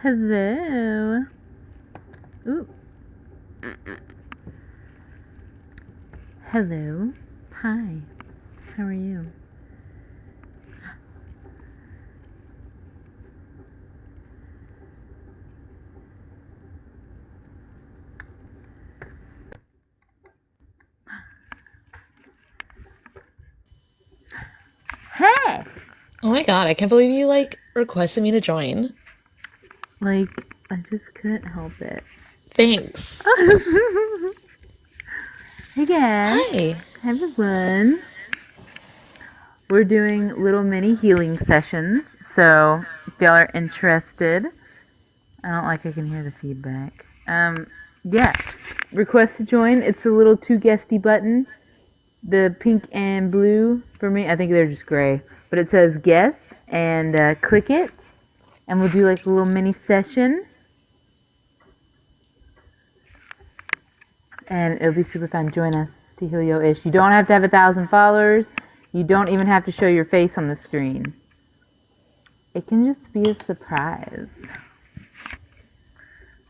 Hello. Ooh. Hello. Hi. How are you? Hey! Oh my god, I can't believe you, requested me to join. I just couldn't help it. Thanks. Hey guys. Hi. Hi everyone. We're doing little mini healing sessions, so if y'all are interested, I don't like I can hear the feedback. Yeah, request to join. It's a little two guesty button. The pink and blue for me, I think they're just gray, but it says guest, and click it, and we'll do like a little mini session, and it'll be super fun. Join us to heal your ish. You don't have to have 1,000 followers. You don't even have to show your face on the screen. It can just be a surprise.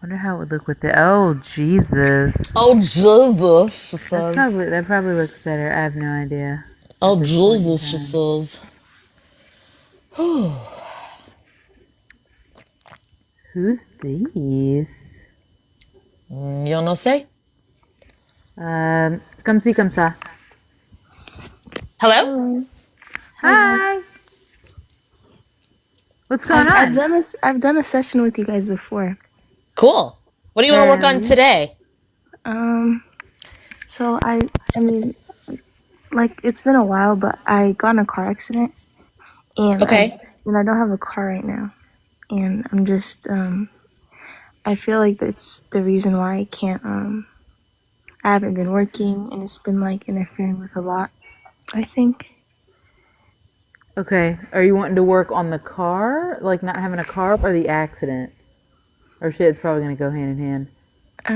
Wonder how it would look with it. Oh, Jesus. Oh, Jesus, she says. That probably looks better. I have no idea. Oh, Jesus, she says. Who's these? Yo no sé. Come see, come sa. Hello? Hi. What's going on? I've done a session with you guys before. Cool. What do you want to work on today? So I mean, it's been a while, but I got in a car accident, and Okay. I don't have a car right now, and I'm just I feel like that's the reason why I can't I haven't been working, and it's been interfering with a lot, I think. Okay. Are you wanting to work on the car? Like not having a car, or the accident? Or shit, it's probably going to go hand in hand.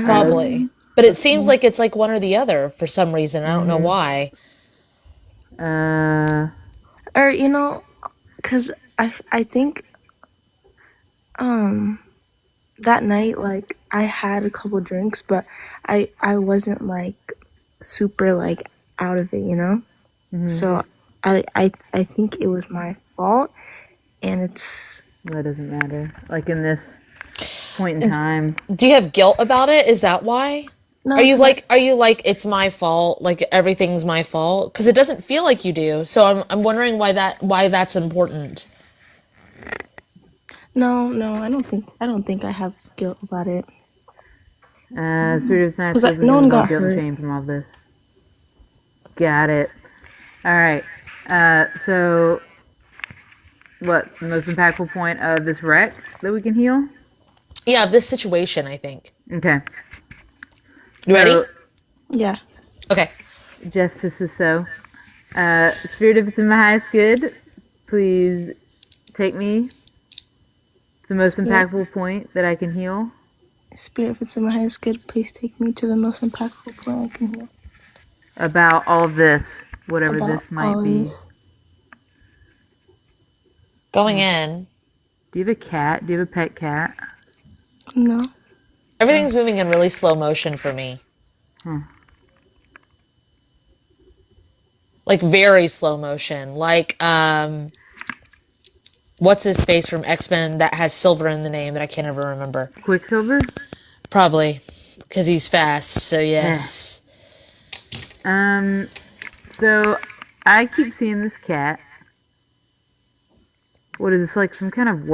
Probably. But it seems like it's one or the other for some reason. I don't know why. Or, because I think that night, I had a couple drinks, but I wasn't super out of it, So I think it was my fault, and it's That doesn't matter. Like in this point in time. Do you have guilt about it? Is that why? no. Are you it's my fault, everything's my fault? Because it doesn't feel like you do. So I'm wondering why that's important. No, I don't think I have guilt about it. Spirit of Science, no one got guilt and hurt. shame from all this. Got it. All right. So, what the most impactful point of this wreck that we can heal? Yeah, this situation, I think. Okay. You ready? So, Yeah. Okay. justice is so. Spirit, if it's in my highest good, please take me to the most impactful point that I can heal. Spirit, if it's in my highest good, please take me to the most impactful point I can hear. About all of this, whatever About this might all be. this. Going in. Do you have a cat? Do you have a pet cat? No. Everything's moving in really slow motion for me. Very slow motion. What's his face from X-Men that has silver in the name that I can't ever remember? Quicksilver? Probably. Because he's fast, so yes. So I keep seeing this cat. What is this, some kind of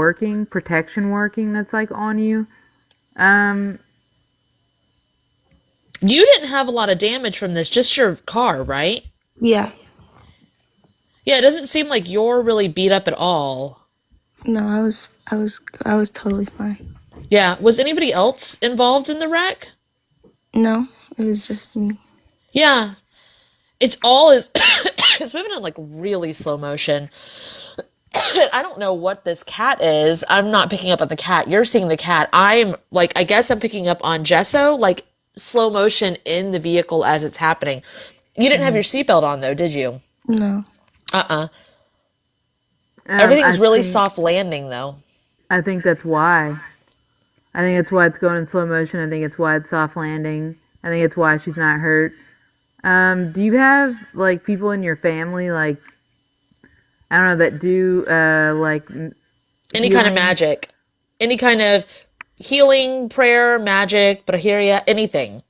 protection working that's on you? You didn't have a lot of damage from this, just your car, right? Yeah. Yeah, it doesn't seem like you're really beat up at all. No, I was totally fine. Yeah, was anybody else involved in the wreck? No, it was just me. Yeah. It's moving in really slow motion. I don't know what this cat is. I'm not picking up on the cat. You're seeing the cat. I guess I'm picking up on gesso, slow motion in the vehicle as it's happening. You didn't have your seatbelt on though, did you? No. Everything's really soft landing though. I think that's why. I think it's why it's going in slow motion. I think it's why it's soft landing. I think it's why she's not hurt. Do you have like people in your family, like I don't know, that do like Any kind of magic, any kind of healing, prayer, magic, brujeria, anything.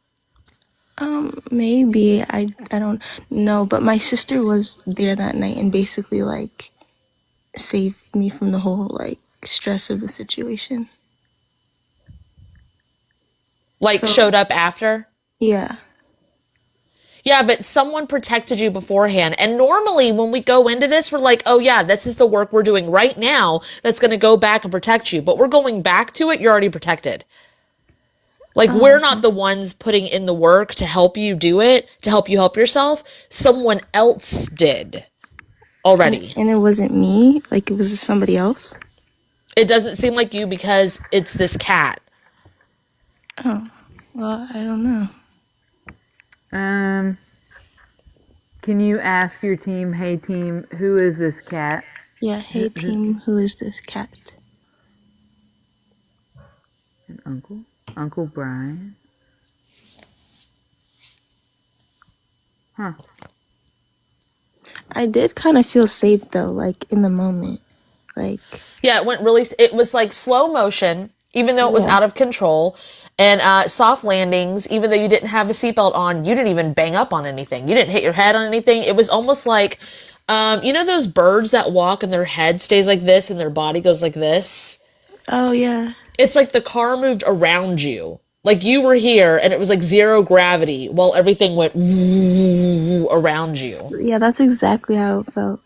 Maybe I don't know, but my sister was there that night and basically like saved me from the whole like stress of the situation. Like showed up after? Yeah. Yeah, but someone protected you beforehand. And normally when we go into this, we're like, oh yeah, this is the work we're doing right now that's going to go back and protect you. But we're going back to it, you're already protected. Like, we're not the ones putting in the work to help you do it, to help you help yourself. Someone else did already. And it wasn't me? Like, it was somebody else? It doesn't seem like you because it's this cat. Oh, well, I don't know. Can you ask your team, hey team, who is this cat? Yeah, hey team, who is this cat? And Uncle Brian. Huh. I did kind of feel safe though, like in the moment. Like, yeah, it was like slow motion, even though it was out of control, and soft landings, even though you didn't have a seatbelt on, you didn't even bang up on anything. You didn't hit your head on anything. It was almost like, you know those birds that walk and their head stays like this and their body goes like this? oh yeah. It's like the car moved around you. Like you were here and it was like zero gravity while everything went around you. Yeah, that's exactly how it felt.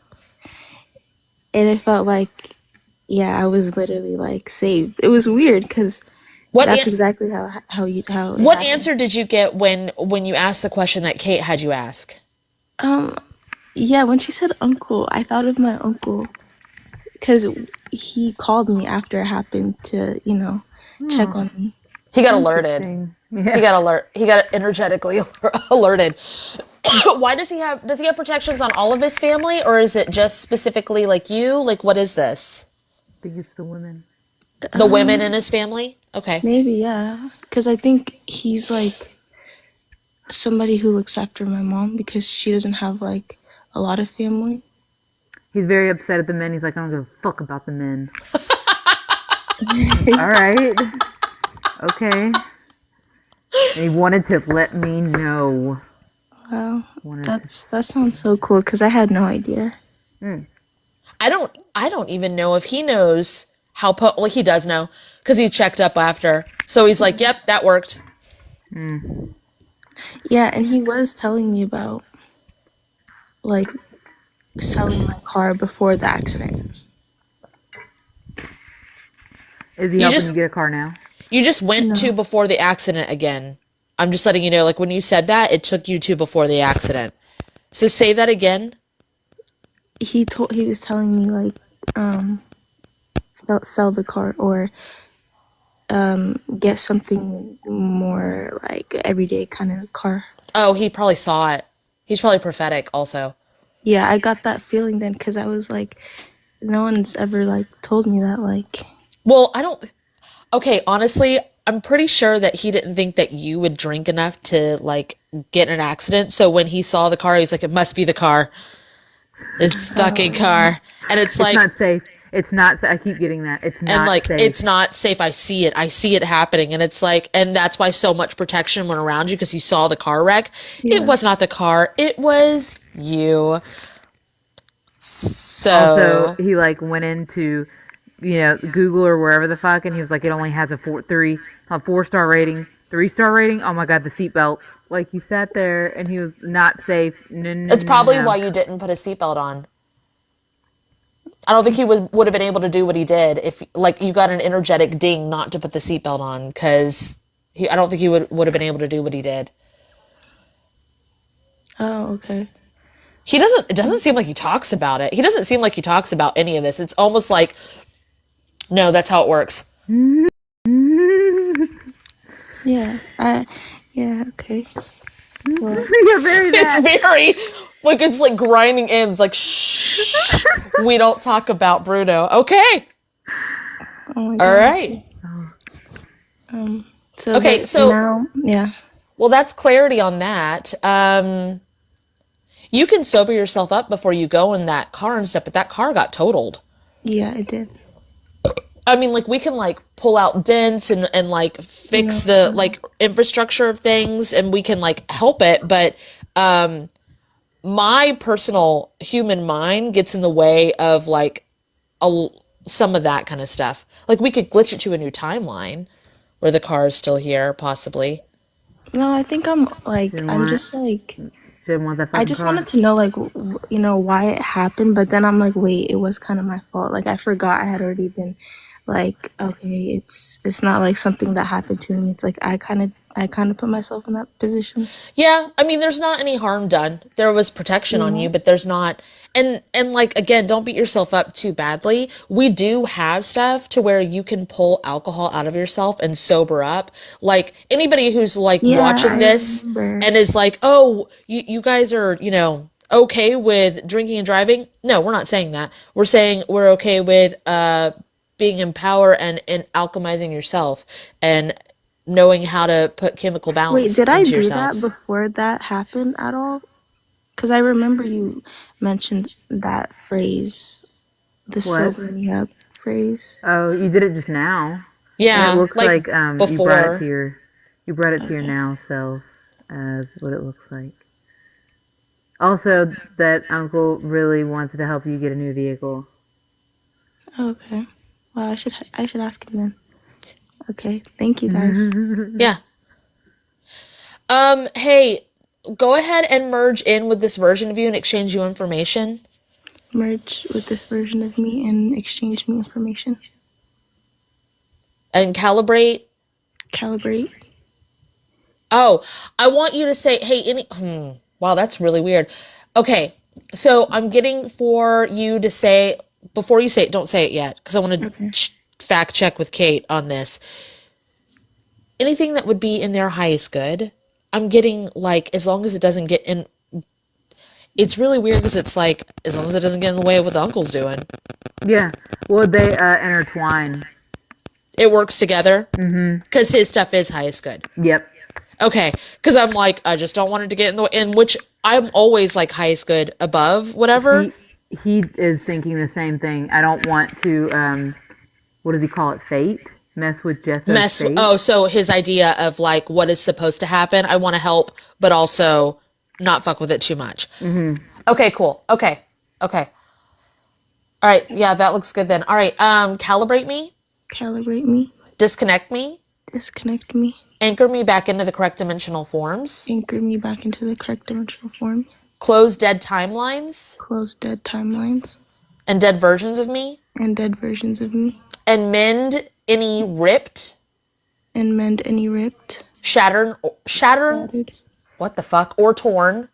And it felt like, yeah, I was literally like saved. It was weird because that's exactly how What happened. answer did you get when you asked the question that Kate had you ask? Yeah, when she said uncle, I thought of my uncle because he called me after it happened to, check on me. He got alerted. Yeah. He got energetically alerted. Why does he have protections on all of his family, or is it just specifically like you? Like, what is this? I think it's the women. The women in his family? Okay. Maybe, yeah. Because I think he's like somebody who looks after my mom because she doesn't have like a lot of family. He's very upset at the men. He's like, I don't give a fuck about the men. All right. Okay. And he wanted to let me know. Wow, that sounds so cool because I had no idea. I don't even know if he knows how well, he does know because he checked up after. So he's like, yep, that worked. Yeah, and he was telling me about like selling my car before the accident. Is he helping you get a car now? You just went to before the accident again. I'm just letting you know, like when you said that, it took you to before the accident. So say that again. He was telling me like sell the car or get something more like everyday kind of car. Oh, he probably saw it. He's probably prophetic also. Yeah, I got that feeling then because I was like, no one's ever like told me that like. Well, okay, honestly, I'm pretty sure that he didn't think that you would drink enough to like get in an accident. So when he saw the car, he's like, it must be the car. It's fucking car. And it's like, not safe. It's not, I keep getting that. It's not safe. It's not safe. I see it happening. And it's like, and that's why so much protection went around you because he saw the car wreck. Yeah. It was not the car. It was you. So. Also, he like went into, Google or wherever the fuck, and he was like, it only has a 4-star rating, 3-star rating. Oh my God, the seatbelts. Like he sat there and he was not safe. It's probably why you didn't put a seatbelt on. I don't think he would have been able to do what he did if like you got an energetic ding not to put the seatbelt on because I don't think he would have been able to do what he did. Oh, okay. It doesn't seem like he talks about it. He doesn't seem like he talks about any of this. It's almost like, no, that's how it works. Yeah, okay. Well, It's very, like, it's like grinding in. It's like, shh, we don't talk about Bruno. Okay. Oh my God. All right. So Okay, that so now, yeah, well, that's clarity on that. You can sober yourself up before you go in that car and stuff, but that car got totaled. yeah, it did. I mean, like, we can, like, pull out dents and like, fix No, the, like, infrastructure of things, and we can, like, help it, but, my personal human mind gets in the way of, like, some of that kind of stuff. Like, we could glitch it to a new timeline where the car is still here, possibly. no, I think I'm like, Didn't I'm want just like, didn't want that I fucking just car. wanted to know, like, why it happened, but then I'm like, wait, it was kind of my fault. Like, I forgot I had already been, like, okay, it's not like something that happened to me. It's like I kind of put myself in that position. Yeah, I mean, there's not any harm done. There was protection on Yeah, you, but there's not. And like, again, don't beat yourself up too badly. We do have stuff to where you can pull alcohol out of yourself and sober up. Like, anybody who's like yeah, watching I this remember. and is like, "Oh, you guys are, okay with drinking and driving." No, we're not saying that. We're saying we're okay with being in power and alchemizing yourself and knowing how to put chemical Wait, balance did I into do that yourself. before that happened at all? Because I remember you mentioned that phrase, the What? sober me up phrase. Oh, you did it just now, and it Yeah, looks like like before. you brought it to your Okay. now self as what it looks like. Also, that uncle really wants to help you get a new vehicle. Okay. Well, I should ask him then. Okay. Thank you guys. Yeah. Hey, go ahead and merge in with this version of you and exchange you information. Merge with this version of me and exchange me information. And calibrate. Calibrate. Oh, I want you to say, hey, wow, that's really weird. Okay, so I'm getting for you to say, before you say it, don't say it yet, because I want to Okay. fact check with Kate on this. Anything that would be in their highest good, I'm getting, like, as long as it doesn't get in. It's really weird because it's like, as long as it doesn't get in the way of what the uncle's doing. Yeah. Well, they intertwine. It works together Mm-hmm. because his stuff is highest good. Yep. Okay, because I'm like, I just don't want it to get in the way, in which I'm always like highest good above whatever. He is thinking the same thing. I don't want to what does he call it? Fate? Mess with Jessa's fate. Oh, so his idea of like what is supposed to happen, I want to help, but also not fuck with it too much. Mm-hmm. Okay, cool. Okay. All right, yeah, that looks good then. All right, calibrate me, Calibrate me. disconnect me, Disconnect me. anchor me back into the correct dimensional forms, Anchor me back into the correct dimensional form. close dead timelines Close dead timelines and dead versions of me, and dead versions of me. and mend any ripped, And mend any ripped, shattered, shattered, what the fuck, or torn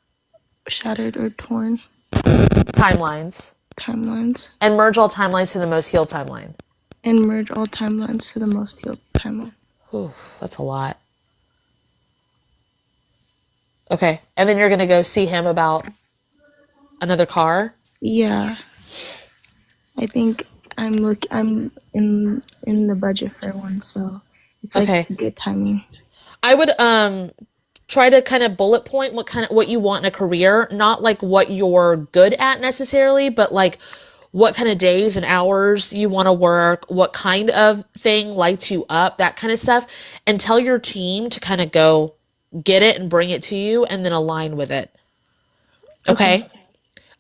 shattered or torn timelines, timelines. and merge all timelines to the most healed timeline. And merge all timelines to the most healed timeline. Whew, that's a lot. Okay, and then you're gonna go see him about another car. Yeah. I think I'm in the budget for one, so it's like Okay. good timing. I would try to kind of bullet point what you want in a career, not like what you're good at necessarily, but like what kind of days and hours you want to work, what kind of thing lights you up, that kind of stuff, and tell your team to kind of go get it and bring it to you and then align with it. Okay?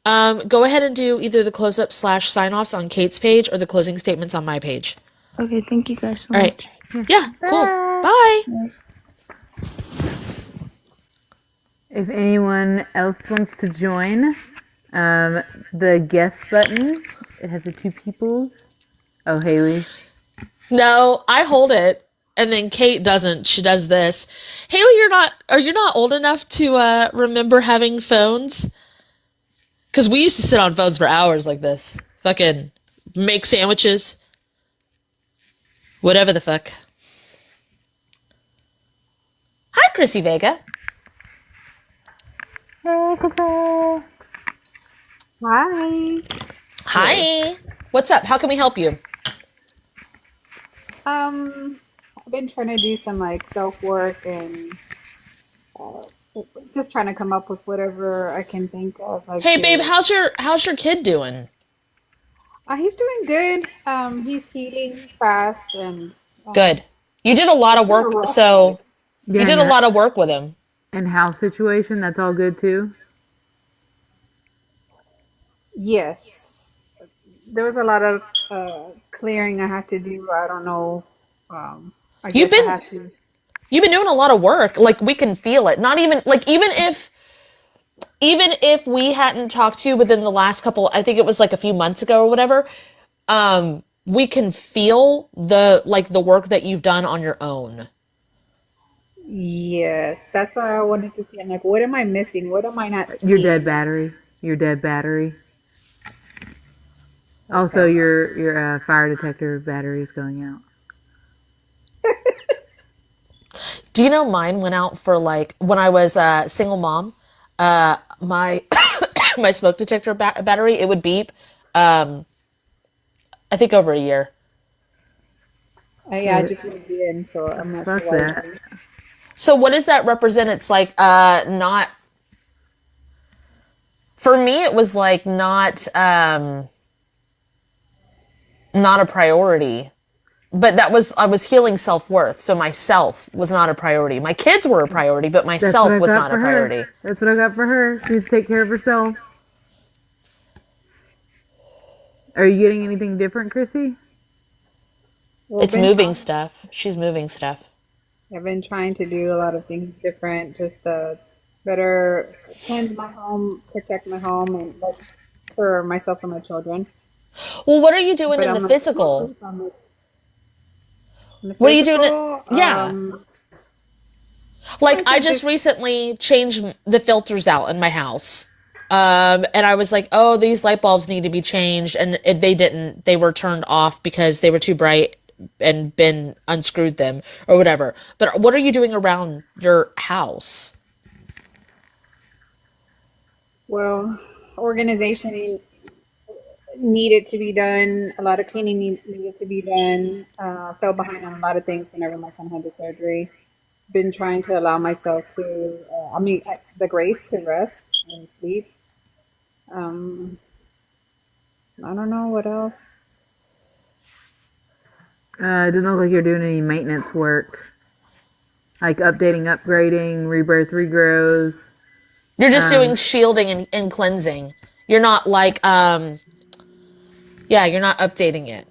Go ahead and do either the close-up / sign-offs on Kate's page or the closing statements on my page. Okay, thank you guys so All much. right. Yeah, cool. Bye. If anyone else wants to join, the guest button, it has the two peoples. Oh, Haley. No, I hold it, and then Kate doesn't. She does this. Haley, are you not old enough to remember having phones? Because we used to sit on phones for hours like this. Fucking make sandwiches. Whatever the fuck. Hi, Chrissy Vega. Hey, Cooper. Hi. Hi. What's up? How can we help you? I've been trying to do some like self work and uh, just trying to come up with whatever I can think of, like Hey, babe, to. how's your kid doing? He's doing good. He's healing fast, and um, Good. You did a lot it's of been a work, rough so ride. you Yeah, did a lot of work with him. and house situation, that's all good too. Yes, there was a lot of clearing I had to do. I don't know. I You've guess I been had to. you've been doing a lot of work. Like we can feel it. Not even like even if we hadn't talked to you within the last couple, I think it was like a few months ago or whatever, we can feel the work that you've done on your own. Yes, that's why I wanted to see. I'm like, what am I missing? What am I not Your dead seeing? battery. Your dead battery. Also, Okay. your fire detector battery is going out. Do you know mine went out for like when I was a single mom? My my smoke detector battery, it would beep. Um, I think over a year. I just moved in, so I'm not sure Fuck why. that. So what does that represent? It's like not for me. It was like not a priority. But that was I was healing self-worth, so myself was not a priority. My kids were a priority, but That's what myself I was got not a for her. priority. That's what I got for her. She needs to take care of herself. Are you getting anything different, Chrissy? Well, It's moving stuff. She's moving stuff. I've been trying to do a lot of things different, just better cleanse my home, protect my home, and like for myself and my children. Well, what are you doing But in the I'm like, physical? on the What are you doing? physical, Yeah. Like I I think just just recently changed the filters out in my house. And I was like, oh, these light bulbs need to be changed. And they didn't. They were turned off because they were too bright and Ben unscrewed them or whatever. But what are you doing around your house? well, organization needed to be done. A lot of cleaning needed to be done. Fell behind on a lot of things whenever my son had the surgery. Been trying to allow myself to, the grace to rest and sleep. Um, I don't know what else. It doesn't look like you're doing any maintenance work. Like updating, upgrading, rebirth, regrows. You're just doing Um, shielding and cleansing. You're not like, yeah, you're not updating it.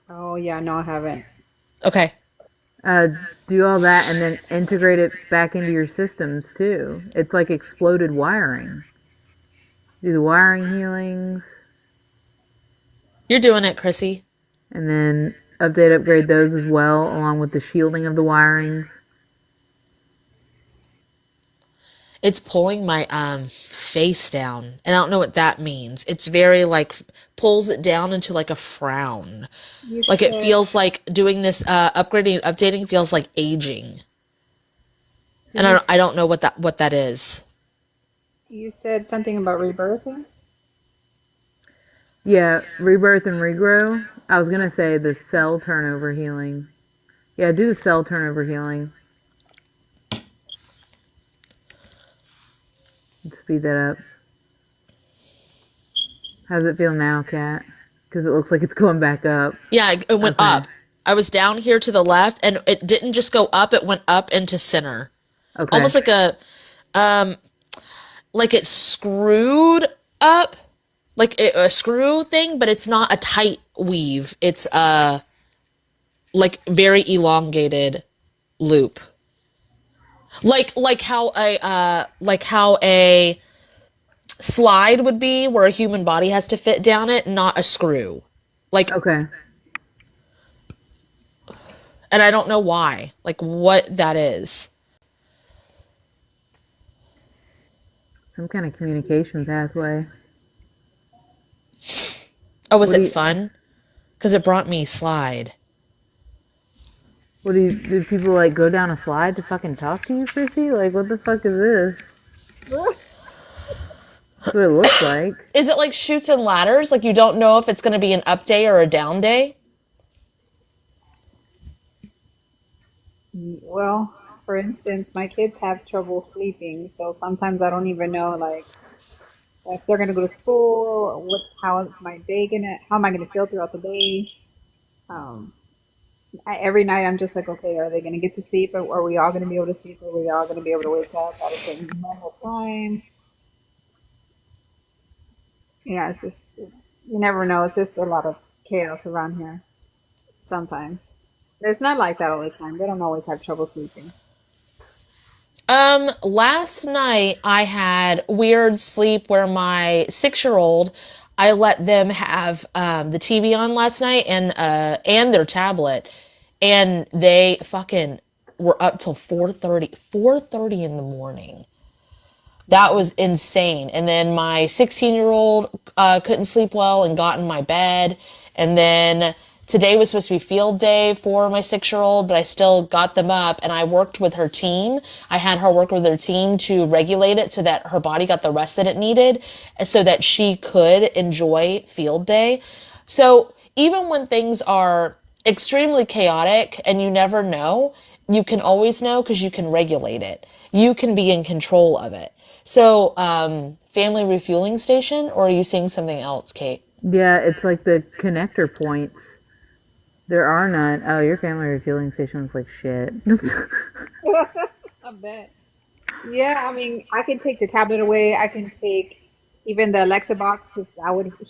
Oh yeah, no, I haven't. Okay. uh, do all that and then integrate it back into your systems too. It's like exploded wiring. Do the wiring healings You're doing it, Chrissy. and then update, upgrade those as well, along with the shielding of the wirings. It's pulling my face down, and I don't know what that means. It's very like pulls it down into like a frown. You Like it said feels like doing this upgrading, updating feels like aging, and you I don't know what that is. you said something about rebirthing. Yeah, rebirth and regrow. I was gonna say the cell turnover healing. Yeah, do the cell turnover healing. Let's speed that up. How does it feel now, Kat? Because it looks like it's going back up. Yeah, it went Okay. up. I was down here to the left, and it didn't just go up; it went up into center, Okay. almost like it screwed up, like a screw thing, but it's not a tight weave. It's like very elongated loop. Like how a slide would be where a human body has to fit down it, not a screw. Like Okay. and I don't know why. Like what that is. Some kind of communication pathway. Oh, was What do it you? fun? Because it brought me slide. What do you? Do people like go down a slide to fucking talk to you, Chrissy? Like, what the fuck is this? That's what it looks like. Is it like chutes and ladders? Like you don't know if it's going to be an up day or a down day? Well, for instance, my kids have trouble sleeping, so sometimes I don't even know like if they're gonna go to school, how is my day gonna, how am I gonna feel throughout the day? Um, every night I'm just like, okay, are they gonna get to sleep? Are we all gonna be able to sleep? Are we all gonna be able to wake up at a certain normal time? Yeah, it's just you never know. It's just a lot of chaos around here sometimes. It's not like that all the time. They don't always have trouble sleeping. Last night I had weird sleep where my 6-year old, I let them have the TV on last night and their tablet, and they fucking were up till 4:30 in the morning. That Yeah. was insane. And then my 16-year-old couldn't sleep well and got in my bed. And then today was supposed to be field day for my 6-year-old, but I still got them up and I worked with her team. I had her work with her team to regulate it so that her body got the rest that it needed so that she could enjoy field day. So even when things are extremely chaotic and you never know, you can always know because you can regulate it. You can be in control of it. So, family refueling station, or are you seeing something else, Kate? Yeah, it's like the connector points. There are none. Oh, your family refueling station was like shit. I bet. Yeah, I mean, I can take the tablet away. I can take even the Alexa box because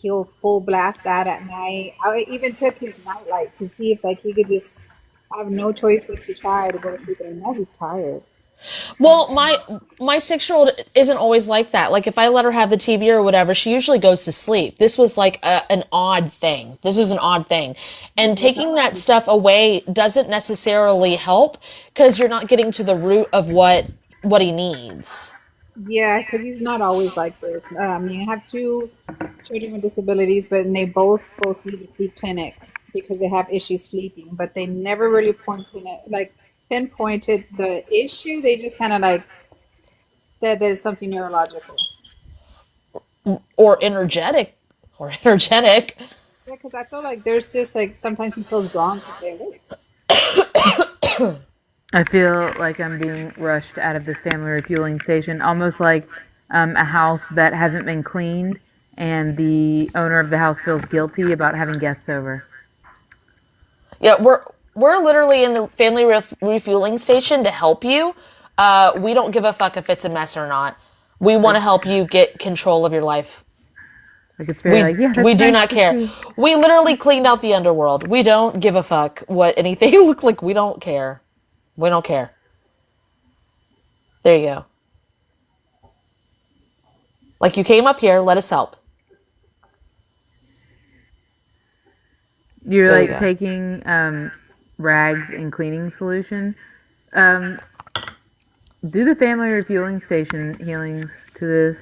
he'll full blast that at night. Even took his nightlight to see if like he could just have no choice but to try to go to sleep. And I know he's tired. Well, my 6-year-old isn't always like that. Like if I let her have the TV or whatever, she usually goes to sleep. This was like an odd thing. This was an odd thing, and That's not taking like that stuff away doesn't necessarily help because you're not getting to the root of what he needs. yeah, because he's not always like this. I mean, I have two children with disabilities, but and they both go see the sleep clinic because they have issues sleeping, but they never really pinpointed the issue. They just kind of like said there's something neurological. Or energetic or energetic. Yeah, because I feel like there's just like sometimes he feels drawn to stay awake. I feel like I'm being rushed out of this family refueling station, almost like a house that hasn't been cleaned, and the owner of the house feels guilty about having guests over. Yeah, we're literally in the family refueling station to help you. We don't give a fuck if it's a mess or not. We want Like, to help you get control of your life. like it's very like, yeah, We that's do nice not to care. see. We literally cleaned out the underworld. We don't give a fuck what anything look like. We don't care. We don't care. There you go. Like you came up here, let us help. You're There you like go. taking rags and cleaning solution. Um, do the family refueling station healings to this.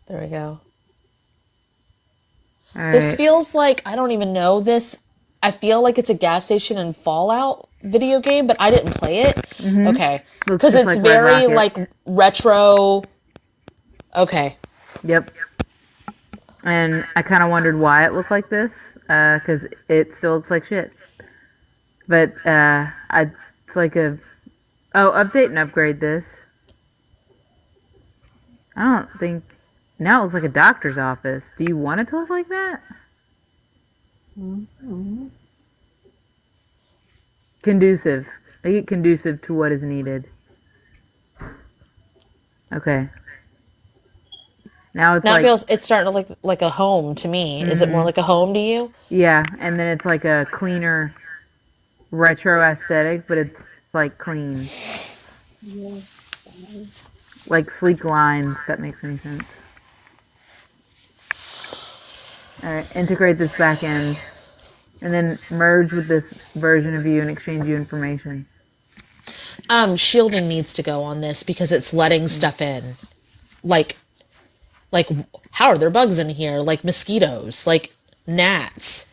There we go. All This right. feels like I don't even know this. I feel like it's a gas station in Fallout video game, but I didn't play it. Okay, Looks because just it's like Red very Rocket. like retro. Okay, Yep. And I kind of wondered why it looked like this, because it still looks like shit. But it's like update and upgrade this. I don't think now it looks like a doctor's office. Do you want it to look like that? Mm-hmm. Conducive. Make it conducive to what is needed. Okay. Now it's now it like, feels it's starting to look like a home to me. Is it more hmm like a home to you? yeah, and then it's like a cleaner retro aesthetic, but it's like clean, Yes. like sleek lines. If that makes any sense. All right, integrate this back end, and then merge with this version of you and exchange you information. Shielding needs to go on this because it's letting stuff in. Like like how are there bugs in here? Like mosquitoes, like gnats.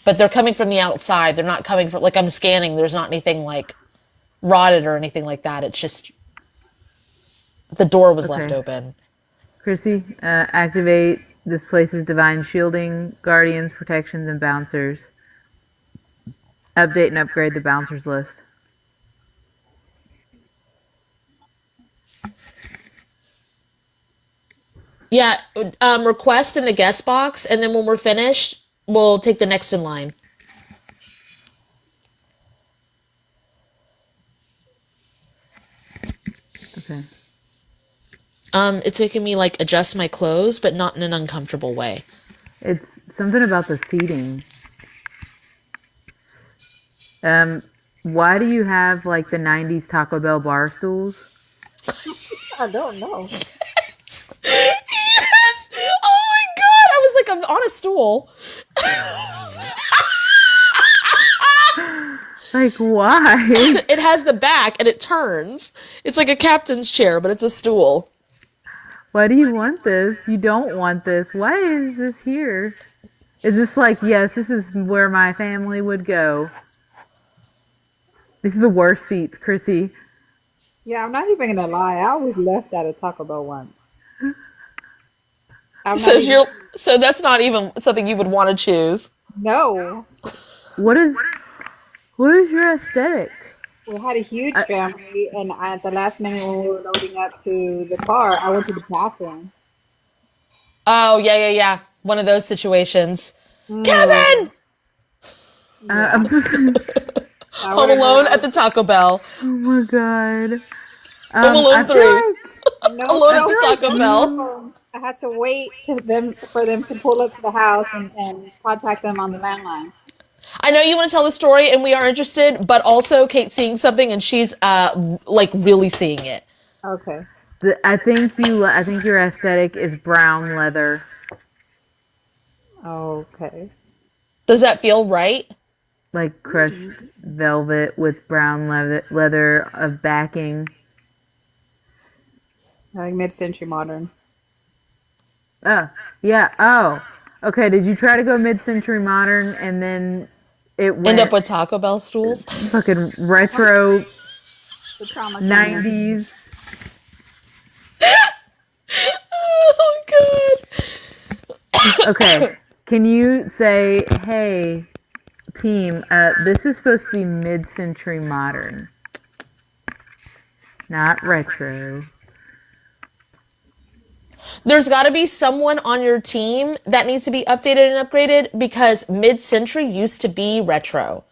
But they're coming from the outside. They're not coming from like I'm scanning. There's not anything like rotted or anything like that. It's just the door was left Okay, open. Chrissy, activate this place's divine shielding, guardians, protections, and bouncers. Update and upgrade the bouncers list. Yeah, request in the guest box, and then when we're finished, we'll take the next in line. Okay. It's making me like adjust my clothes, but not in an uncomfortable way. It's something about the seating. Why do you have like the 90s Taco Bell bar stools? I don't know. Yes! Oh my god! I was like, I'm on a stool. Like, why? It has the back and it turns. It's like a captain's chair, but it's a stool. Why do you want this? You don't want this. Why is this here? Is this like, yes, this is where my family would go? This is the worst seats, Chrissy. Yeah, I'm not even gonna lie. I was left at a Taco Bell once. So that's not even something you would want to choose. No. What is your aesthetic? We had a huge family, and at the last minute when we were loading up to the car, I went to the bathroom. Oh, yeah. One of those situations. Kevin! I'm just... Home Alone at the Taco Bell. Oh my god. Home Alone 3. Alone at the Taco Bell. I had to wait for them to pull up to the house and contact them on the landline. I know you want to tell the story, and we are interested, but also Kate's seeing something, and she's like really seeing it. Okay. I think your aesthetic is brown leather. Okay. Does that feel right? Like crushed velvet with brown leather of backing. Like mid-century modern. Oh, yeah. Oh, okay. Did you try to go mid-century modern and then it went End up with Taco Bell stools? fucking retro The trauma 90s? Oh, God. Okay. Can you say, hey, team, this is supposed to be mid-century modern, not retro. There's got to be someone on your team that needs to be updated and upgraded because mid-century used to be retro.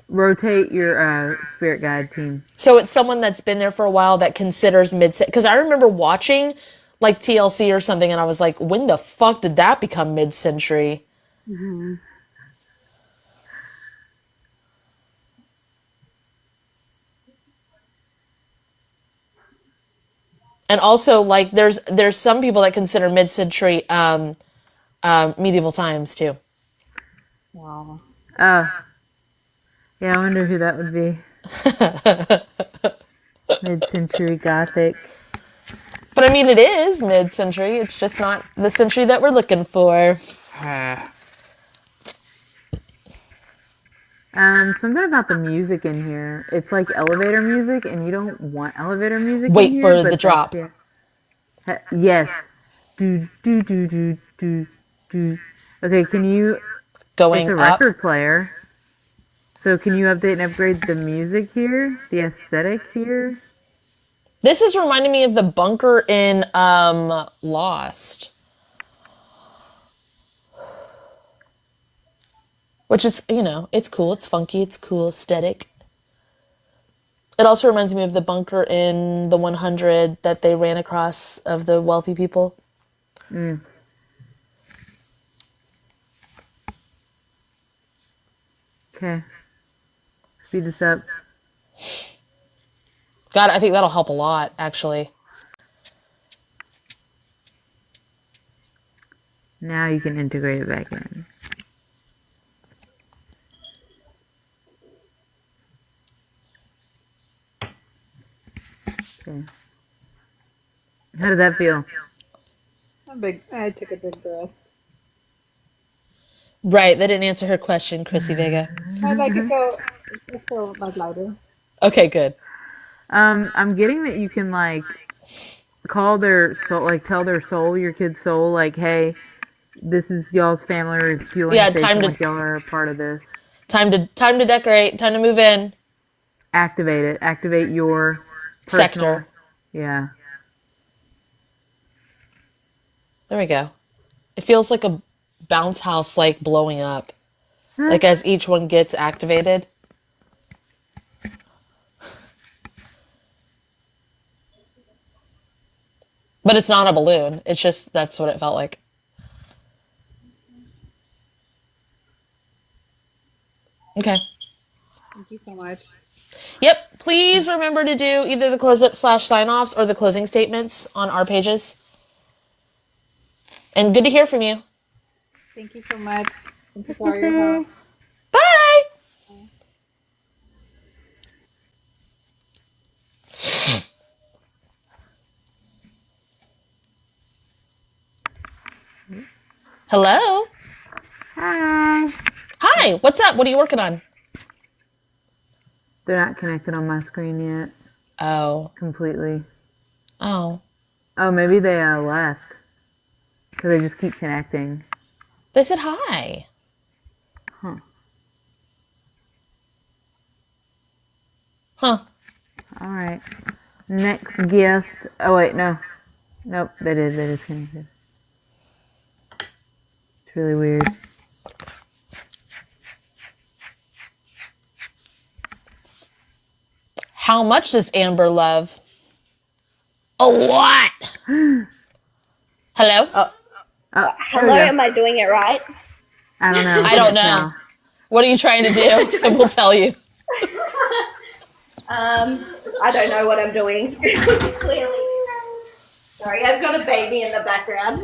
Rotate your spirit guide team. So it's someone that's been there for a while that considers mid-century. Because I remember watching like TLC or something and I was like, when the fuck did that become mid-century? Mm-hmm. And also, like, there's some people that consider mid-century medieval times, too. Wow. Oh. Yeah, I wonder who that would be. Mid-century Gothic. But, I mean, it is mid-century. It's just not the century that we're looking for. Something about the music in here. It's like elevator music, and you don't want elevator music Wait in here, for but the drop. Yes. Do, do, do, do, do, do. Okay, can you... Going It's a up. record player. So can you update and upgrade the music here? The aesthetic here? This is reminding me of the bunker in Lost. Which is, you know, it's cool, it's funky, it's cool aesthetic. It also reminds me of the bunker in the 100 that they ran across of the wealthy people. Mm. Okay. Speed this up. God, I think that'll help a lot, actually. Now you can integrate it back in. Okay. How does that feel? I took a big breath. Right, that didn't answer her question, Chrissy Vega. I like it felt like lighter. Okay, good. I'm getting that you can like call their soul, like tell their soul, your kid's soul, like, hey, this is y'all's family refueling Yeah, station, time to- like y'all are a part of this. Time to decorate. Time to move in. Activate it. Activate your Sector. Yeah. There we go. It feels like a bounce house, like blowing up. Like as each one gets activated. But it's not a balloon. It's just, that's what it felt like. Okay. Thank you so much. Yep. Please remember to do either the close-up / sign-offs or the closing statements on our pages. And good to hear from you. Thank you so much. Thank you for all your help. Bye! Hello? Hi. Hi, what's up? What are you working on? They're not connected on my screen yet. Oh. Completely. Oh. Oh, maybe they left. Because they just keep connecting. They said hi. Huh. Huh. All right. Next guest. Oh, wait, no. Nope, they did. They disconnected. It's really weird. How much does Amber love? A lot. Hello? Oh, Hello, am I doing it right? I don't know. I don't know. What are you trying to do? And we'll tell you. I don't know what I'm doing. Clearly. Sorry, I've got a baby in the background.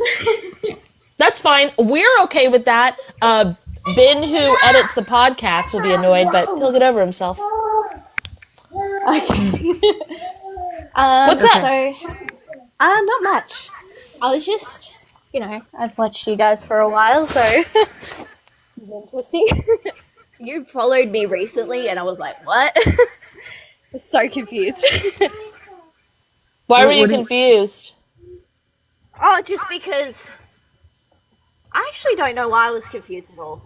That's fine. We're okay with that. Ben, who edits the podcast, will be annoyed, but he'll get over himself. Okay. What's up? So, not much. I was just, I've watched you guys for a while, so this is interesting. You followed me recently, and I was like, what? I was so confused. Why were you confused? Oh, just because I actually don't know why I was confused at all.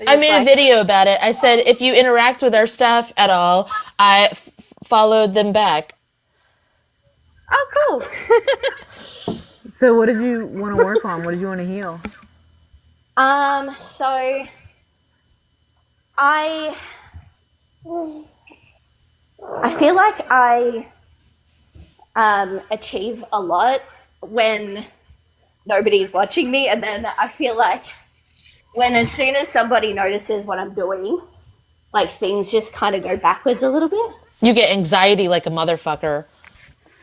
I made a video about it. I said, if you interact with our stuff at all, I followed them back. Oh, cool. So what did you want to work on? What did you want to heal? So I feel like I achieve a lot when nobody's watching me, and then I feel like as soon as somebody notices what I'm doing, like things just kind of go backwards a little bit. You get anxiety like a motherfucker.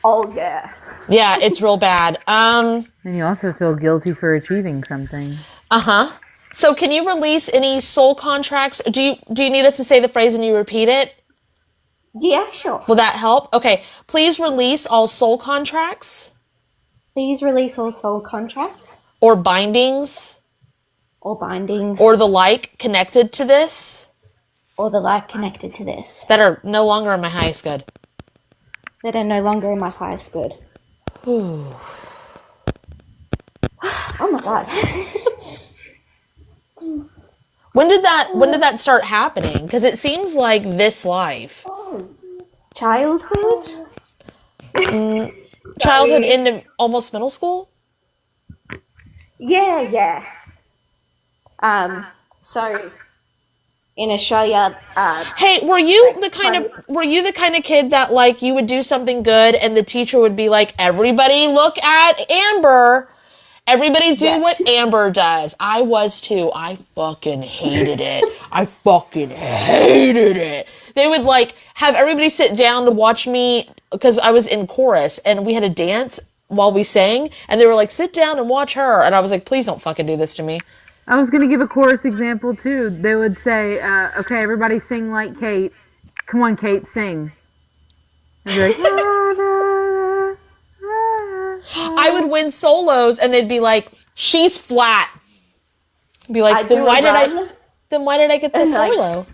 Oh yeah. Yeah, it's real bad. And you also feel guilty for achieving something. Uh-huh. So can you release any soul contracts? Do you need us to say the phrase and you repeat it? Yeah, sure. Will that help? Okay. Please release all soul contracts. Please release all soul contracts. Or bindings. Or bindings. Or the like connected to this. Or the like connected to this. That are no longer in my highest good. That are no longer in my highest good. Ooh. Oh my god. When did that start happening? Because it seems like this life. Childhood? Childhood into almost middle school? Yeah. So in Australia, hey, were you the kind of kid that like you would do something good and the teacher would be like, everybody look at Amber. Everybody do what Amber does. I was too. I fucking hated it. I fucking hated it. They would like have everybody sit down to watch me because I was in chorus and we had a dance while we sang and they were like, sit down and watch her. And I was like, please don't fucking do this to me. I was going to give a chorus example too. They would say, okay, everybody sing like Kate. Come on, Kate, sing. I'd be like, I would win solos and they'd be like, she's flat. I'd be like, then why did I get this solo?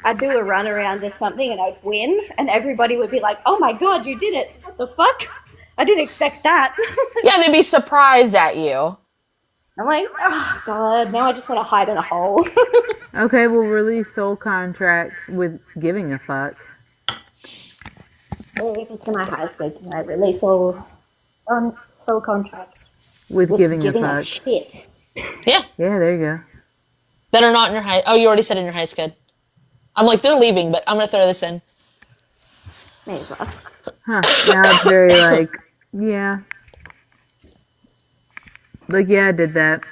I'd do a run around or something and I'd win and everybody would be like, oh my god, you did it. The fuck? I didn't expect that. Yeah, they'd be surprised at you. I'm like, oh god, now I just want to hide in a hole. Okay, we'll release soul contracts with giving a fuck. If it's in my house, can I release all soul contracts With giving a a fuck. shit? Yeah. Yeah, there you go. That are not in your high. Oh, you already said in your high skid. I'm like, they're leaving, but I'm going to throw this in. May as well. Huh. Now it's very like, yeah. Like, yeah, I did that.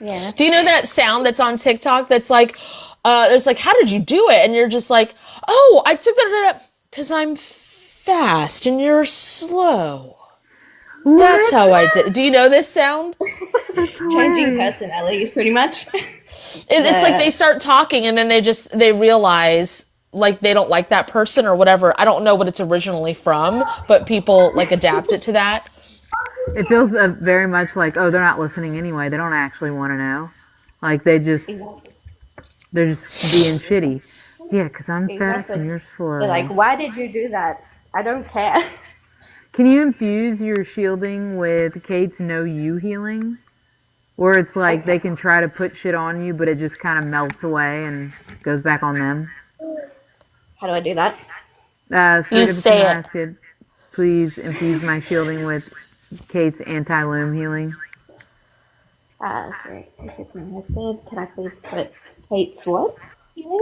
Yeah. Do you know that sound that's on TikTok that's like, there's like, how did you do it? And you're just like, oh, I took that because I'm fast and you're slow. That's how I did it. Do you know this sound? Changing personalities, pretty much. It's like they start talking and then they realize like they don't like that person or whatever. I don't know what it's originally from, but people like adapt it to that. It feels very much like, oh, they're not listening anyway. They don't actually want to know. Like, they're just being shitty. Yeah, because I'm fast and you're slow. They're like, why did you do that? I don't care. Can you infuse your shielding with Kate's no you healing? Where it's like they can try to put shit on you, but it just kind of melts away and goes back on them. How do I do that? You say it. Please infuse my shielding with Kate's anti-loom healing. Sorry, if it's my husband, can I please put Kate's what?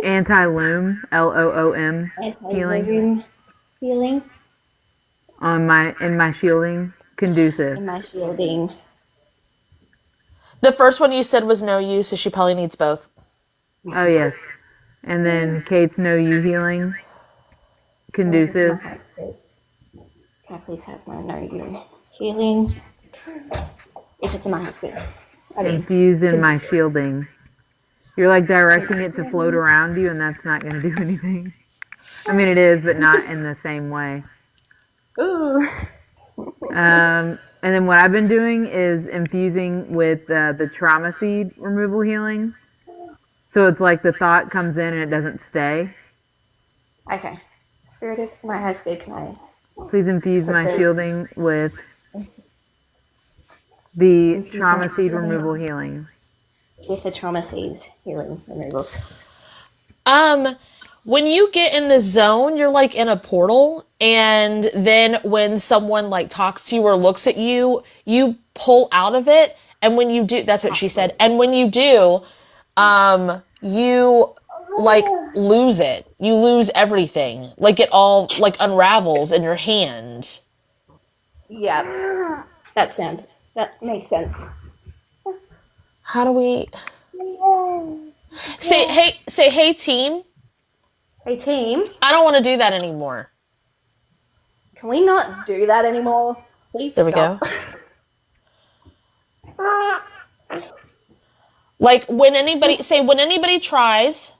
Anti-loom, Loom Anti-loom healing in my shielding, conducive. in my shielding. The first one you said was no you, so she probably needs both. Oh yes, and then Kate's no you healing, conducive. Can I please have my no you healing? If it's in my husband. Infused in my shielding. You're like directing it to float around you, and that's not going to do anything. I mean, it is, but not in the same way. Ooh. And then what I've been doing is infusing with the trauma seed removal healing. So it's like the thought comes in and it doesn't stay. Okay. Spirit, if it's my husband, can I? Please infuse my shielding with the trauma seed removal healing. With the trauma seeds healing removal. When you get in the zone, you're like in a portal, and then when someone like talks to you or looks at you, you pull out of it, and when you do, that's what she said, and when you do, you like lose it. You lose everything. Like it all like unravels in your hand. Yeah. That makes sense. How do we say hey team? Hey team, I don't want to do that anymore. can we not do that anymore? Please There stop. we go. Like when anybody tries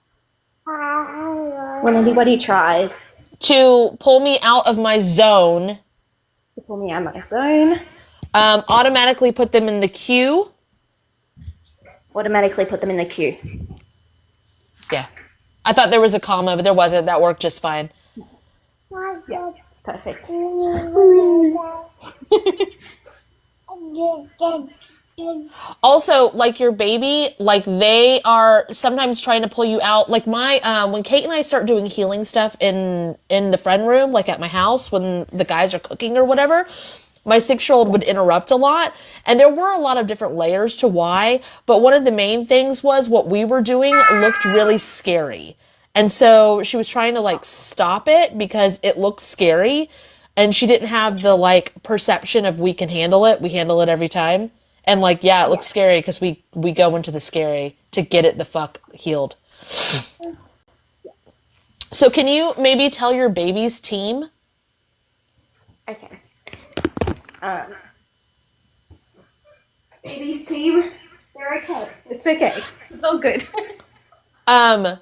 When anybody tries to pull me out of my zone, to pull me out of my zone, automatically put them in the queue. automatically put them in the queue. Yeah. I thought there was a comma, but there wasn't. That worked just fine. Yeah, it's perfect. Also, like your baby, like they are sometimes trying to pull you out. Like when Kate and I start doing healing stuff in the friend room, like at my house when the guys are cooking or whatever, my 6-year-old would interrupt a lot. And there were a lot of different layers to why, but one of the main things was what we were doing looked really scary. And so she was trying to like stop it because it looked scary, and she didn't have the like perception of we can handle it. We handle it every time. And like, yeah, it looks scary because we go into the scary to get it the fuck healed. So can you maybe tell your baby's team? Okay. Baby's team, they're okay. It's okay. It's all good. Have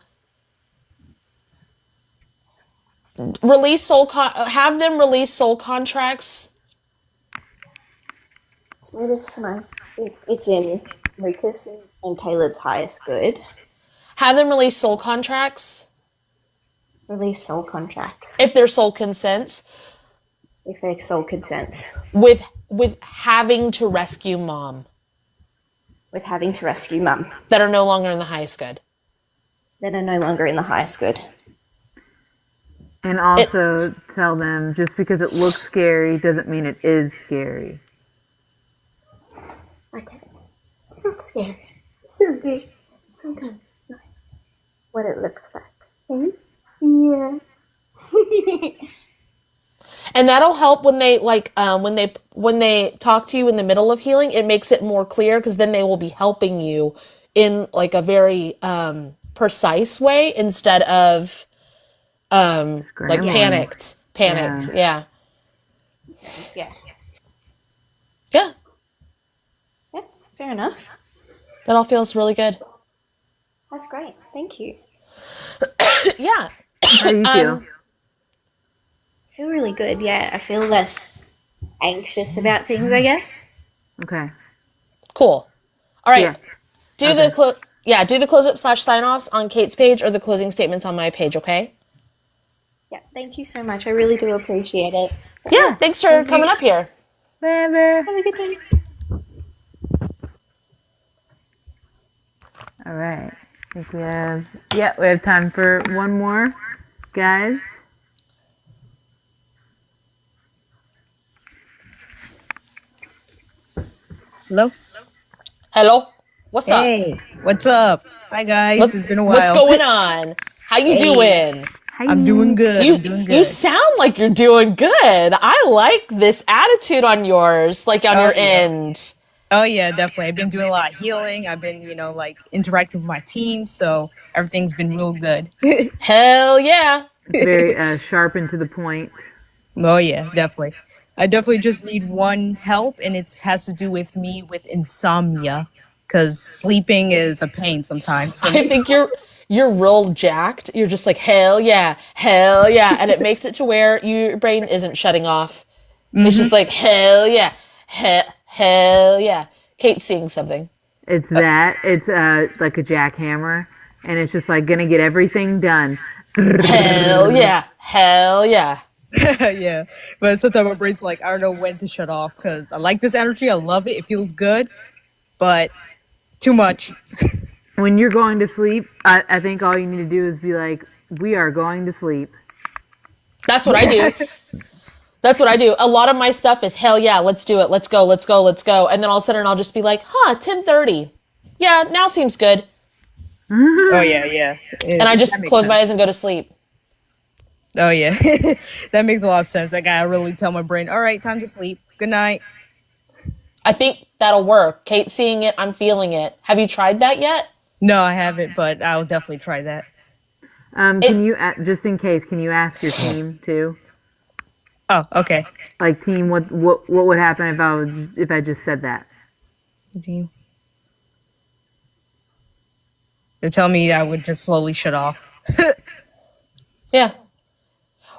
them release soul contracts. It's in Lucas and Caleb's highest good. Have them release soul contracts. Release soul contracts. If their soul consents. if their soul consents. With having to rescue mom. With having to rescue mum. That are no longer in the highest good. That are no longer in the highest good. And also tell them just because it looks scary doesn't mean it is scary. Okay. It's not scary. It's so good. Sometimes it's not what it looks like. Okay? Yeah. And that'll help when they when they talk to you in the middle of healing. It makes it more clear because then they will be helping you in like a very precise way instead of like panicked. Yeah. Yeah. Yeah. Yeah. Fair enough. That all feels really good. That's great. Thank you. Yeah. How do you feel? I feel really good. Yeah. I feel less anxious about things, I guess. Okay. Cool. All right. Yeah. Do the close up / sign offs on Kate's page or the closing statements on my page, okay? Yeah. Thank you so much. I really do appreciate it. Yeah. Thanks for coming up here. Whatever. Have a good day. All right. I think we have time for one more, guys. Hello? Hello. What's up? Hey, what's up? Hi, guys. It's been a while. What's going on? How you doing? I'm doing good. I'm doing good. You sound like you're doing good. I like this attitude on yours, like on your end. Oh, yeah, definitely. I've been doing a lot of healing. I've been, like, interacting with my team, so everything's been real good. Hell yeah. It's very sharp and to the point. Oh, yeah, definitely. I definitely just need one help, and it has to do with me with insomnia, because sleeping is a pain sometimes for me. I think you're real jacked. You're just like, hell yeah, and it makes it to where your brain isn't shutting off. Mm-hmm. It's just like, hell yeah, hell yeah. Kate's seeing something. It's that. It's like a jackhammer, and it's just like gonna get everything done. Hell yeah, hell yeah. Yeah, but sometimes my brain's like, I don't know when to shut off because I like this energy. I love it. It feels good, but too much. When you're going to sleep, I think all you need to do is be like, we are going to sleep. That's what I do. That's what I do. A lot of my stuff is, hell yeah, let's do it. Let's go. And then all of a sudden I'll just be like, 10:30. Yeah, now seems good. Oh, yeah. And I just close my eyes and go to sleep. Oh, yeah. That makes a lot of sense. I gotta really tell my brain, all right, time to sleep. Good night. I think that'll work. Kate's seeing it. I'm feeling it. Have you tried that yet? No, I haven't, but I'll definitely try that. Can you, just in case, can you ask your team too? Oh, okay. Like, team, what would happen if I just said that? Team. They're telling me I would just slowly shut off. Yeah.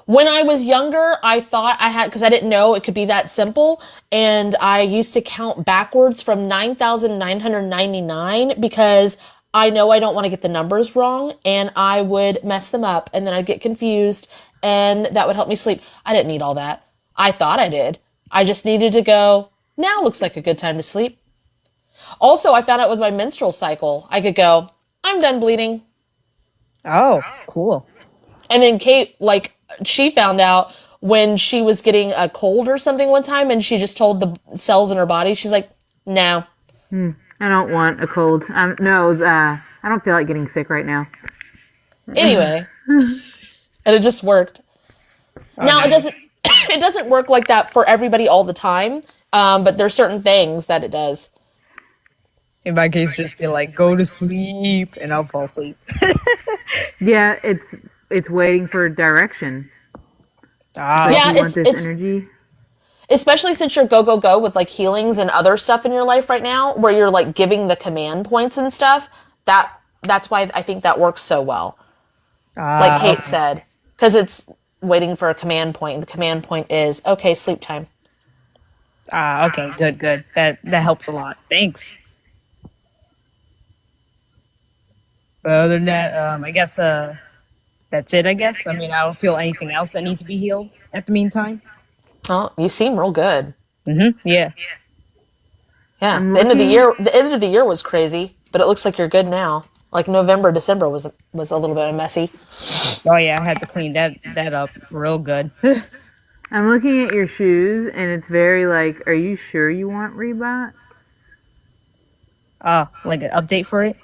When I was younger, I thought I had, because I didn't know it could be that simple, and I used to count backwards from 9,999 because I know I don't want to get the numbers wrong, and I would mess them up, and then I'd get confused, and that would help me sleep. I didn't need all that. I thought I did. I just needed to go, now looks like a good time to sleep. Also, I found out with my menstrual cycle, I could go, I'm done bleeding. Oh, cool. And then Kate, she found out when she was getting a cold or something one time, and she just told the cells in her body, she's like, no. I don't want a cold. No, I don't feel like getting sick right now. Anyway. And it just worked. Now, it doesn't work like that for everybody all the time, but there's certain things that it does. In my case, just be like, go to sleep, and I'll fall asleep. Yeah, it's waiting for direction. Yeah, it's energy. Especially since you're go with healings and other stuff in your life right now, where you're giving the command points and stuff. That's why I think that works so well. Like Kate said, because it's waiting for a command point, and the command point is, okay, sleep time. Okay, good. That helps a lot. Thanks. But other than that, I guess that's it, I guess. I mean, I don't feel anything else that needs to be healed at the meantime. Oh, you seem real good. Yeah. Yeah. I'm The end looking- of the year was crazy, but it looks like you're good now. Like November, December was a little bit messy. Oh yeah, I had to clean that up real good. I'm looking at your shoes, and it's very like, are you sure you want Reebok? Like an update for it?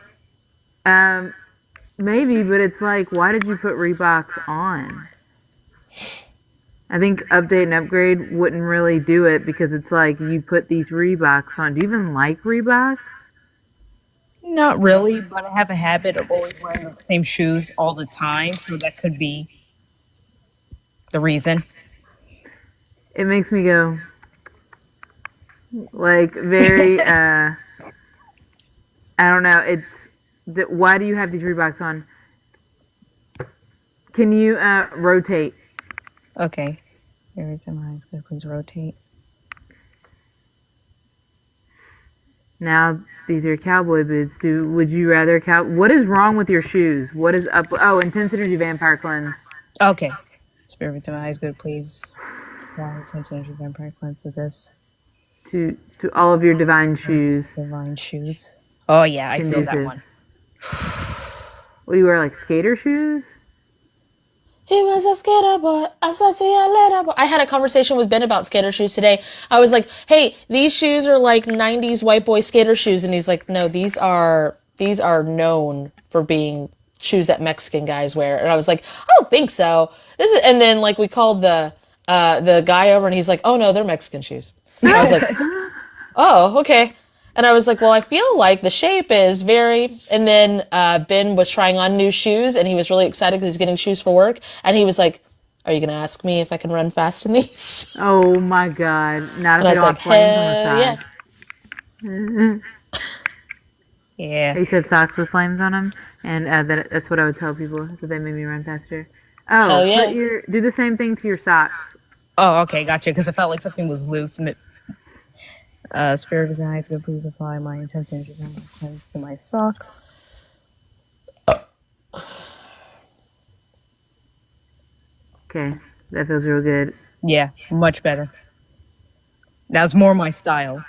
Maybe, but it's like, why did you put Reeboks on? I think update and upgrade wouldn't really do it because it's like you put these Reeboks on. Do you even like Reeboks? Not really, but I have a habit of always wearing the same shoes all the time, so that could be the reason. It makes me go, like, very, I don't know. It's, why do you have these Reeboks on? Can you rotate? Okay. Every time my eyes go, please rotate. Now these are cowboy boots. Would you rather what is wrong with your shoes? What is up? Oh, intense energy vampire cleanse. Okay. Spirit, every time my eyes go, please. Wow, intense energy vampire cleanse of this. To all of your divine shoes. Divine shoes. Oh yeah, I feel that Conducive. one. What do you wear, like skater shoes? He was a skater boy. I saw see a later boy. I had a conversation with Ben about skater shoes today. I was like, "Hey, these shoes are like '90s white boy skater shoes," and he's like, "No, these are known for being shoes that Mexican guys wear." And I was like, "I don't think so." And then like we called the guy over, and he's like, "Oh no, they're Mexican shoes." And I was like, "Oh, okay." And I was like, well, I feel like the shape is very, and then Ben was trying on new shoes, and he was really excited because he's getting shoes for work. And he was like, are you going to ask me if I can run fast in these? Oh my God. Not if And I they was don't like, have flames hell on the side. Yeah. He said socks with flames on them, and that's what I would tell people, so they made me run faster. Oh, Hell yeah. do the same thing to your socks. Oh, okay, gotcha. Because I felt like something was loose. Spirit of the night, please apply my intense energy to my socks. Okay, that feels real good. Yeah, much better. That's more my style.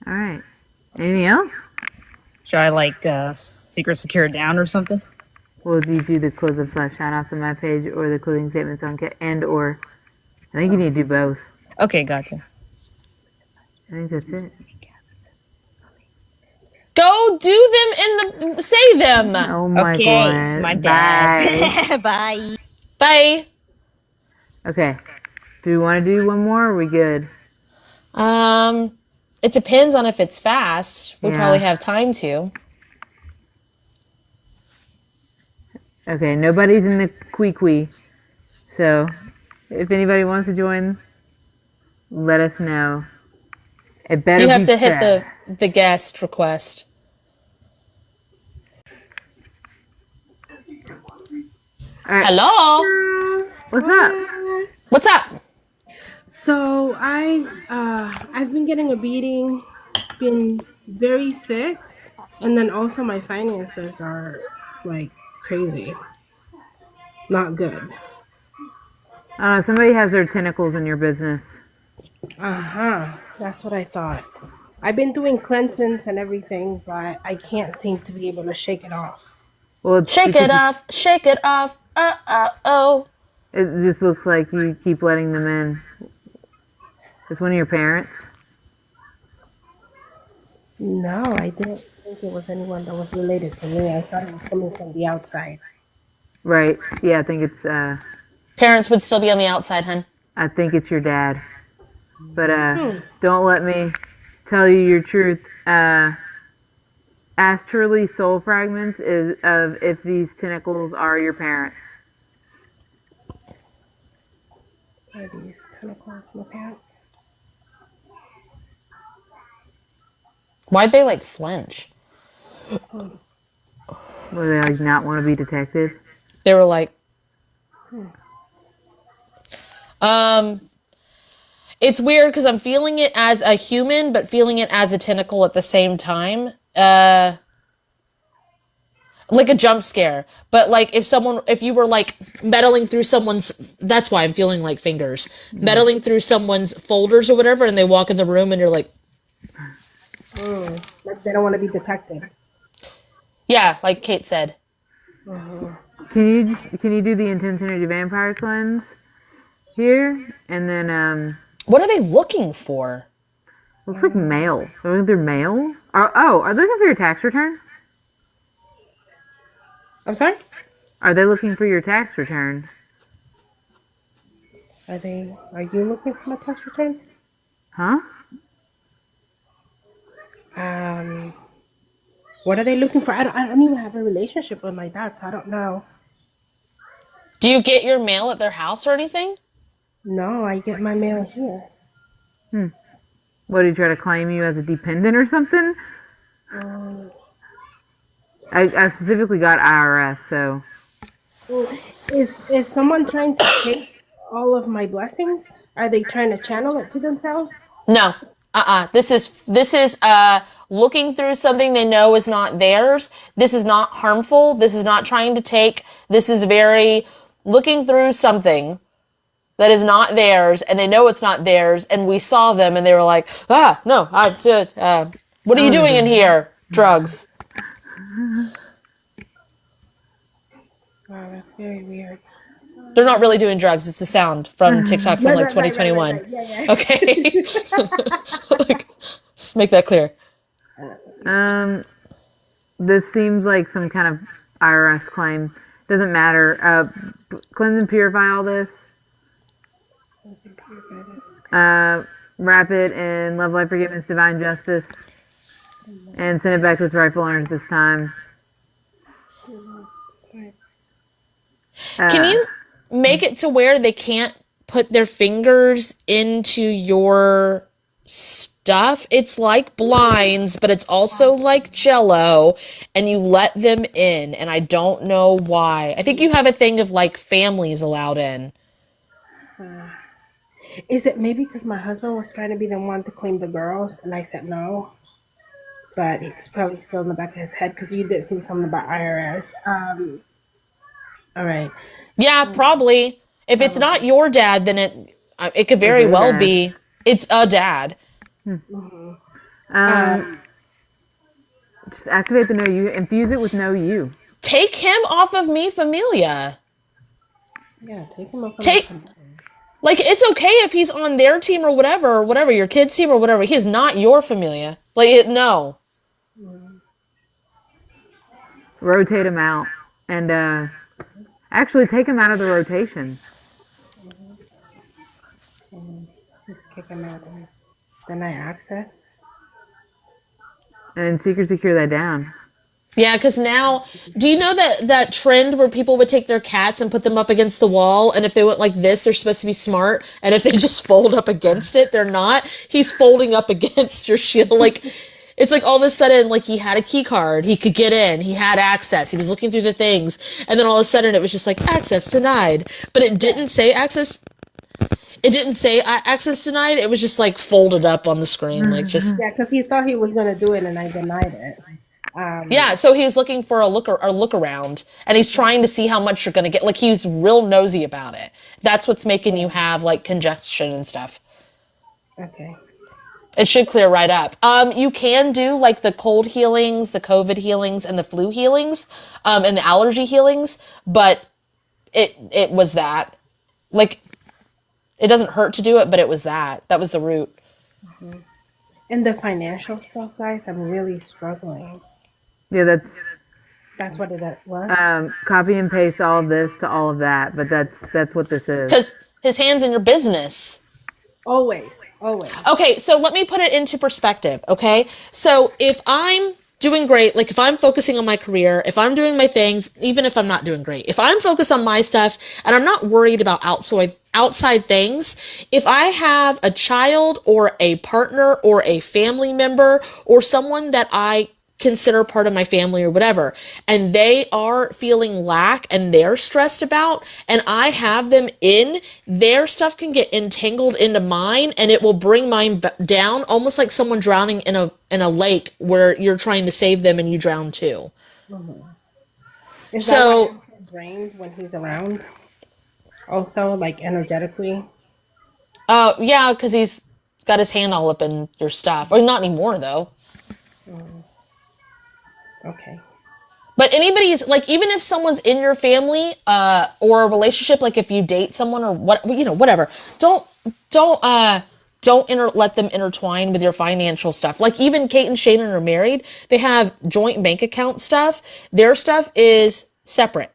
All right. Anything else? Should I like secret secure down or something? Well, do you do the close up / shine offs on my page, or the closing statements on or I think you need to do both. Okay, gotcha. I think that's it. Go do them say them. Oh my Okay, God. my Bye. bad. Bye. Bye. Okay. Do we want to do one more, or are we good? It depends on if it's fast. We Yeah. probably have time to. Okay, nobody's in the quee. So, if anybody wants to join, let us know. It better You have be to hit fast. the guest request. All right. Hello. What's up? What's up? So I've been getting a beating, been very sick, and then also my finances are like crazy. Not good. Somebody has their tentacles in your business. That's what I thought. I've been doing cleansings and everything, but I can't seem to be able to shake it off. Well, it's Shake because it off. Shake it off. Oh. It just looks like you keep letting them in. It's one of your parents. No, I didn't think it was anyone that was related to me. I thought it was coming from the outside. Right. Yeah, I think it's Parents would still be on the outside, hun. I think it's your dad. But don't let me tell you your truth. Astrally soul fragments is of if these tentacles are your parents. Are these tentacles my parents? Why'd they like flinch? Would they like not want to be detected? They were like, it's weird because I'm feeling it as a human, but feeling it as a tentacle at the same time. like a jump scare. But like if you were like meddling through that's why I'm feeling like fingers, meddling through someone's folders or whatever, and they walk in the room and you're like, like they don't want to be detected. yeah, like Kate said. Can you do the intentionality vampire cleanse here? And then, What are they looking for? looks like mail. They're looking through mail? Are they looking for your tax return? I'm sorry? Are they looking for your tax return? Are you looking for my tax return? Huh? What are they looking for? I don't even have a relationship with my dad, so I don't know. Do you get your mail at their house or anything? No, I get my mail here. What, did he try to claim you as a dependent or something? I specifically got IRS, so... Is someone trying to take all of my blessings? Are they trying to channel it to themselves? No. This is looking through something they know is not theirs. This is not harmful. This is not trying to take. This is very looking through something that is not theirs, and they know it's not theirs, and we saw them, and they were like, no, what are you doing in here? Drugs. Wow, that's very weird. They're not really doing drugs. It's a sound from TikTok from 2021. Right. Yeah. Okay. Like, just make that clear. This seems like some kind of IRS claim. Doesn't matter. Cleanse and purify all this. Wrap it in love, life, forgiveness, divine justice, and send it back to its rightful owners this time. Can you make it to where they can't put their fingers into your stuff? It's like blinds, but it's also like Jell-O, and you let them in, and I don't know why. I think you have a thing of like families allowed in. Is it maybe because my husband was trying to be the one to claim the girls, and I said no? But it's probably still in the back of his head because you did say something about IRS. All right. Yeah, probably. If it's not your dad, then it could very well be. It's a dad. Just activate the no you. Infuse it with no you. Take him off of me, familia. Yeah, take him off. Like, it's okay if he's on their team or whatever, your kid's team or whatever. He is not your familia. Like, no. Rotate him out. And, actually take him out of the rotation. Just kick him out. Then I access. And then secure that down. Yeah, because now, do you know that trend where people would take their cats and put them up against the wall, and if they went like this, they're supposed to be smart, and if they just fold up against it, they're not? He's folding up against your shield. Like, it's like all of a sudden, like, he had a key card, he could get in, he had access, he was looking through the things, and then all of a sudden it was just like, access denied. But it didn't say access denied, it was just like folded up on the screen, like just... Yeah, because he thought he was going to do it, and I denied it. Yeah, so he was looking for a look around, and he's trying to see how much you're going to get. Like, he's real nosy about it. That's what's making you have, like, congestion and stuff. Okay. It should clear right up. You can do, like, the cold healings, the COVID healings, and the flu healings, and the allergy healings, but it was that. Like, it doesn't hurt to do it, but it was that. That was the root. Mm-hmm. And the financial stuff, guys, I'm really struggling. Yeah, that's what it was. Copy and paste all of this to all of that, but that's what this is. Because his hand's in your business. Always. Okay, so let me put it into perspective, okay? So if I'm doing great, like if I'm focusing on my career, if I'm doing my things, even if I'm not doing great, if I'm focused on my stuff and I'm not worried about outside things, if I have a child or a partner or a family member or someone that I consider part of my family or whatever, and they are feeling lack and they're stressed about, and I have them in, their stuff can get entangled into mine, and it will bring mine down, almost like someone drowning in a lake where you're trying to save them and you drown too. Is that why So, you're so drained when he's around? Also, like energetically. yeah, because he's got his hand all up in your stuff. Or not anymore, though. Okay. But anybody's, like, even if someone's in your family, or a relationship, like if you date someone or what, whatever, don't let them intertwine with your financial stuff. Like even Kate and Shannon are married. They have joint bank account stuff. Their stuff is separate.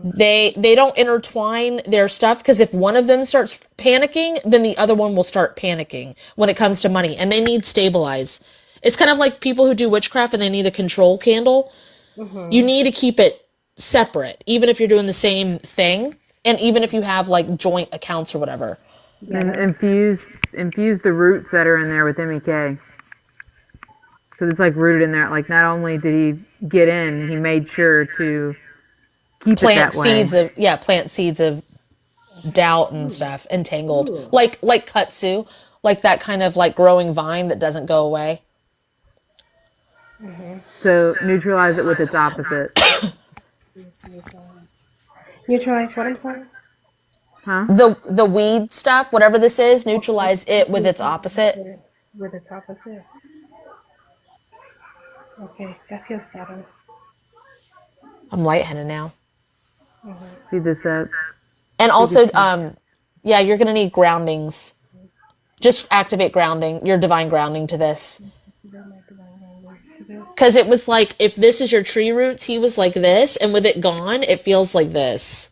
They don't intertwine their stuff because if one of them starts panicking, then the other one will start panicking when it comes to money, and they need stabilize. It's kind of like people who do witchcraft and they need a control candle. You need to keep it separate, even if you're doing the same thing, and even if you have like joint accounts or whatever. And infuse the roots that are in there with MEK. So it's like rooted in there. Like not only did he get in, he made sure to keep Plant it that way. plant seeds of doubt and stuff, entangled, like kudzu, like that kind of like growing vine that doesn't go away. So neutralize it with its opposite. Neutralize what I'm saying? Huh? The weed stuff, whatever this is, neutralize it with its opposite. With its opposite. Okay, that feels better. I'm lightheaded now. Feed this up. And also, yeah, you're gonna need groundings. Just activate grounding, your divine grounding to this. Because it was like, if this is your tree roots, he was like this, and with it gone, it feels like this.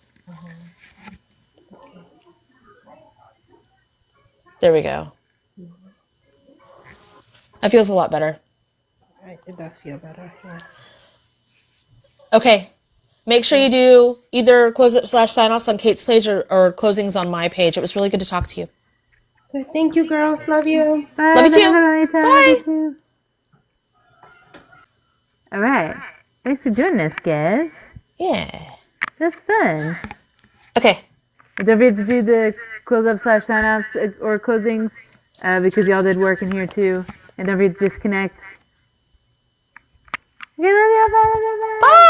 There we go. That feels a lot better. It does feel better, yeah. Okay. Make sure you do either close up / sign offs on Kate's page or closings on my page. It was really good to talk to you. So thank you, girls. Love you. Bye. Love you too. Bye. All right. Thanks for doing this, guys. Yeah. That's fun. Okay. Don't forget to do the close up / sign offs or closings because y'all did work in here too. And don't forget to disconnect. Okay, love y'all. Bye. Bye.